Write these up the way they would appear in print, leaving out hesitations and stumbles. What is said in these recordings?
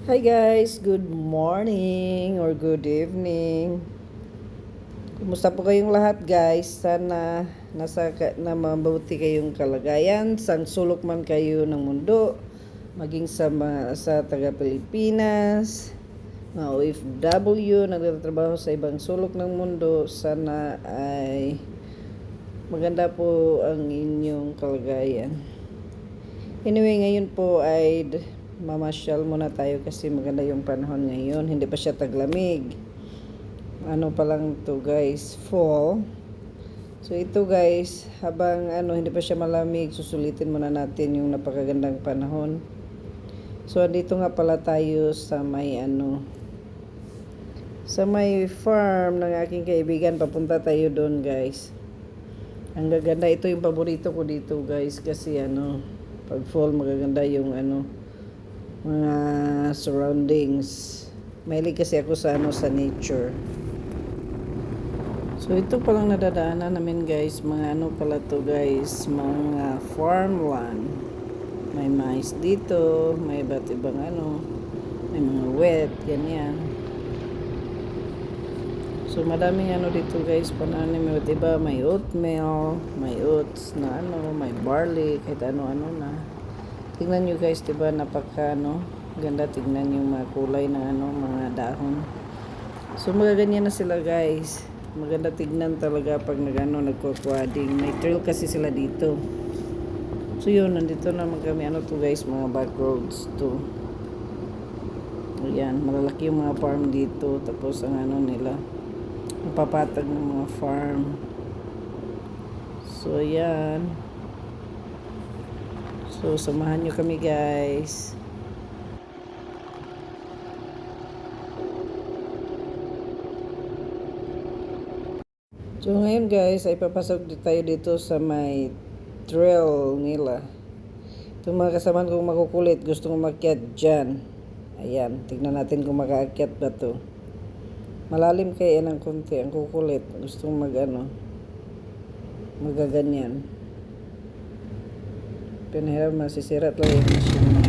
Hi guys, good morning or good evening. Kumusta po kayong lahat guys? Sana na mabuti kayong kalagayan, sang sulok man kayo ng mundo, maging sa taga Pilipinas, mga OFW, nagtatrabaho sa ibang sulok ng mundo. Sana ay maganda po ang inyong kalagayan. Anyway, ngayon po ay mamasyal muna tayo kasi maganda yung panahon ngayon. Hindi pa siya taglamig. Ano pa lang to guys, fall. So ito guys, habang hindi pa siya malamig, susulitin muna natin yung napakagandang panahon. So dito nga pala tayo sa may farm ng aking kaibigan. Papunta tayo doon guys. Ang gaganda, ito yung paborito ko dito guys kasi pag fall magaganda yung mga surroundings. Mahilig kasi ako sa nature. So ito palang nadadaanan namin guys, mga pala to guys, mga farmland. May mais dito, may iba't ibang may mga wet, ganyan. So madaming dito guys, pananim, diba? May oatmeal, may oats na may barley, kahit ano na. Tingnan nyo guys, diba? Napaka ganda tingnan yung mga kulay ng mga dahon. So magaganyan na sila guys. Maganda tignan talaga pag nagko-quadding. May trail kasi sila dito. So yun, nandito naman kami to guys, mga back roads to. Ayan, malalaki yung mga farm dito. Tapos ang nila, napapatag ng mga farm. So ayan. So samahan nyo kami guys. So ngayon guys, ay papasok tayo dito sa may trail nila. Itong mga kasamahan kong makukulit, gusto kong makyat dyan. Ayan, tignan natin kung makaakyat ba to. Malalim kaya ng konti, ang kukulit. Gusto kong magaganyan. Pinahirap, masisira talaga yung machine.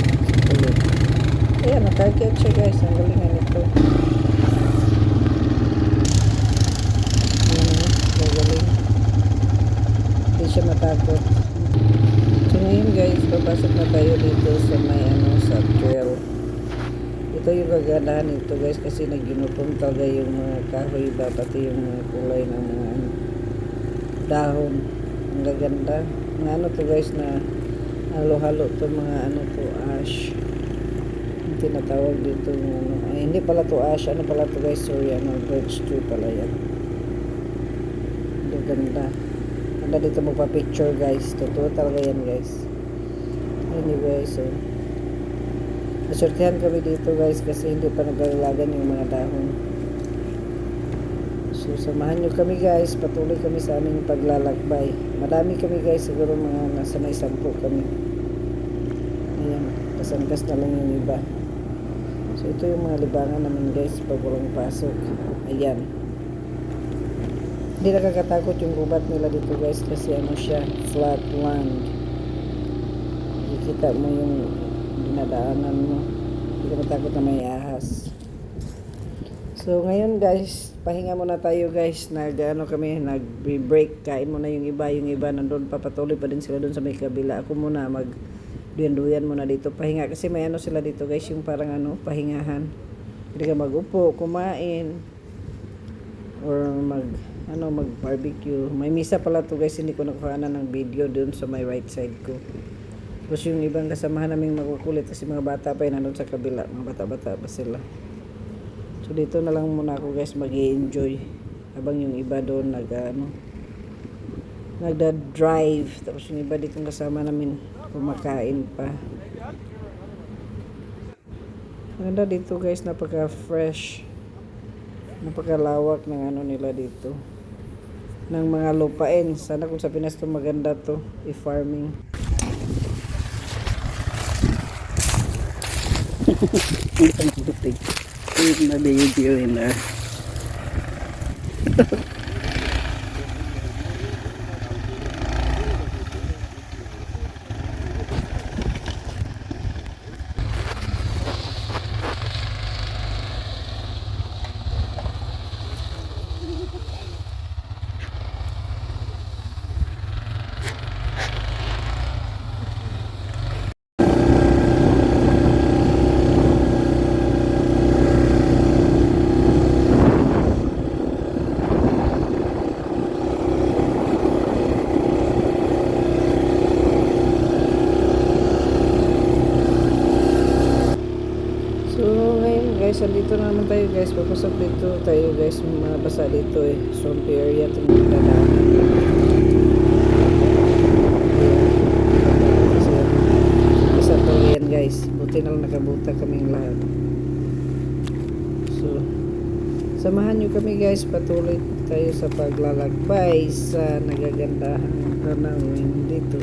Ayan, nakaakyat siya guys, ang galingan ito. Siya matakot. So ngayon guys, papasok na tayo dito sa may sa trail. Ito yung kagandahan nito guys kasi naginupon talaga yung mga kahoy ba, pati yung mga kulay ng mga dahon. Ang gaganda. Mga to guys na halo-halo to mga to ash. Yung tinatawag dito yung ay hindi pala to ash, pala to guys, sorry, birch tree pala yan. Ang ganda. Handa dito magpa-picture guys. Totoo talaga yan guys. Anyway, so nasortihan kami dito guys kasi hindi pa naglalagan yung mga dahon. So samahan nyo kami guys. Patuloy kami sa aming paglalakbay. Madami kami guys. Siguro mga nasa may 10 kami. Ayan. Kasangkas na lang yung iba. So ito yung mga libangan namin guys pag walang pasok. Ayan. Hindi nakakatakot yung gubat nila dito guys kasi siya, flat land. Ikita mo yung dinadaanan mo. Hindi ka matakot na may ahas. So ngayon guys, pahinga muna tayo guys. Kami, nag-break. Kain muna yung iba nandun, papatuloy pa din sila dun sa may kabila. Ako muna duyan muna dito. Pahinga kasi may sila dito guys, yung parang pahingahan. Hindi ka magupo, kumain, or mag-barbecue. May misa pala to guys, hindi ko nakuha ng video doon sa my right side ko. Tapos yung ibang kasamahan naming makukulit kasi mga bata pa yun nandun sa kabila. Mga bata-bata pa sila. So dito na lang muna ako guys mag-i-enjoy habang yung iba doon nagda-drive. Tapos yung iba dito kasama namin kumakain pa. Maganda dito guys, napaka-fresh. Napakalawak ng nila dito. Ng mga lupain. Sana kung sa Pinas to maganda to i-farming. Isang putik. Na video na. guys, andito na naman tayo guys. Papasok dito tayo guys. Mga basa dito eh. Swampy area itong dadaanan. Isa to yan guys. Buti na lang nakabuta kaming lahat. So, samahan nyo kami guys. Patuloy tayo sa paglalakbay sa nagagandahang tanawin dito.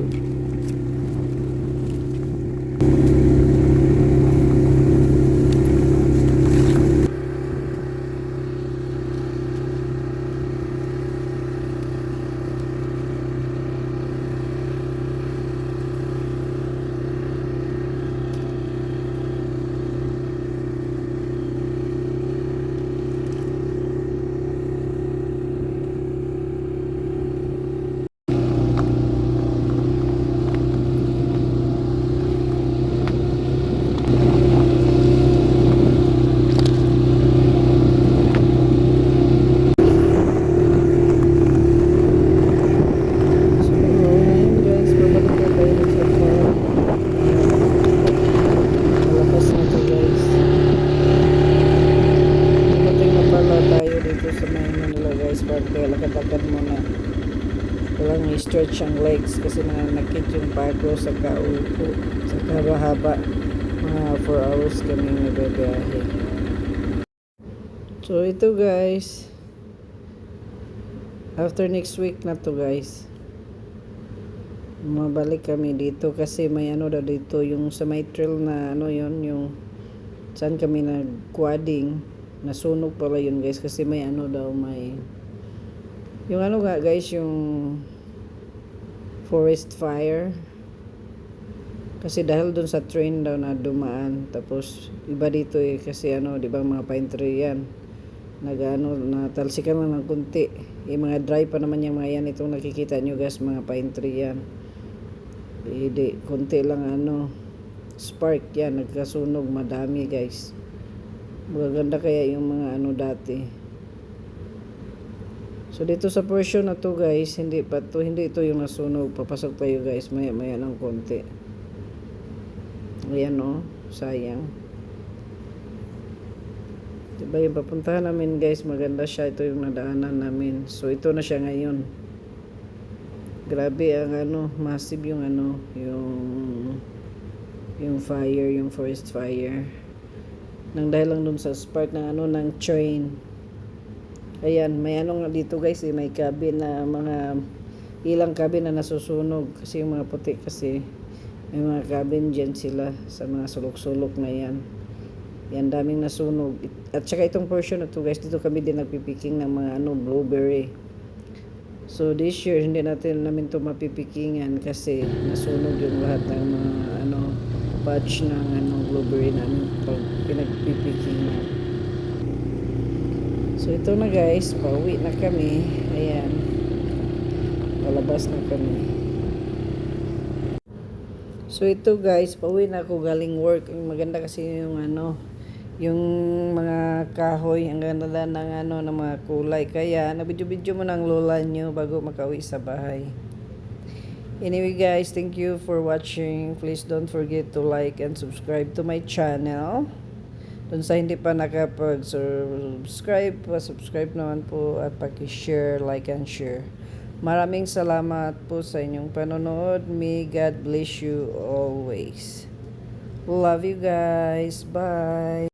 Lakad-lakad muna. Kailangan i-stretch ang legs kasi nananakit yung pako sa kaupo. Sa haba-haba. Mga 4 hours kami nagbabiyahe. So ito guys. After next week na to guys. Mabalik kami dito kasi may ano daw dito yung sa may trail na ano yon yung saan kami nag-quadding. Nasunog pala yun guys kasi may ano daw may yung ano nga guys, yung forest fire. Kasi dahil dun sa train daw na dumaan. Tapos iba dito eh kasi ano, di ba mga pine tree yan. Nagano, natalsikan lang ng kunti. Yung mga dry pa naman yung mga yan. Itong nakikita nyo guys, mga pine tree yan. Hindi, kunti lang ano, spark yan, nagkasunog, madami guys. Magaganda kaya yung mga ano dati. So dito sa portion na to guys, hindi ito yung nasunog. Papasok tayo guys, maya ng konti. Ayan oh, sayang. Diba yung papuntahan namin guys, maganda siya. Ito yung nadaanan namin. So ito na siya ngayon. Grabe ang ano, massive yung ano, yung fire, yung forest fire. Nang dahil lang dun sa spark ng ano, ng train. Ayan, may ano nga dito guys, may cabin na mga ilang cabin na nasusunog kasi yung mga puti kasi may mga cabin dyan sila sa mga sulok-sulok na yan. Yan, daming nasunog. At saka itong portion na to guys, dito kami din nagpipiking ng mga ano, blueberry. So this year, hindi namin to mapipikingan kasi nasunog yung lahat ng mga ano, batch ng ano, blueberry namin pag pinagpipikingan. So ito na guys, pauwi na kami. Ayan. Palabas na kami. So ito guys, pauwi na ako galing work. Maganda kasi yung ano, yung mga kahoy, ang ganda ng ano, ng mga kulay. Kaya nabidyo-bidyo mo ng lola nyo bago makauwi sa bahay. Anyway guys, thank you for watching. Please don't forget to like and subscribe to my channel. Dun sa hindi pa nakapag-subscribe, subscribe naman po at paki-share, like and share. Maraming salamat po sa inyong panonood. May God bless you always. Love you guys. Bye.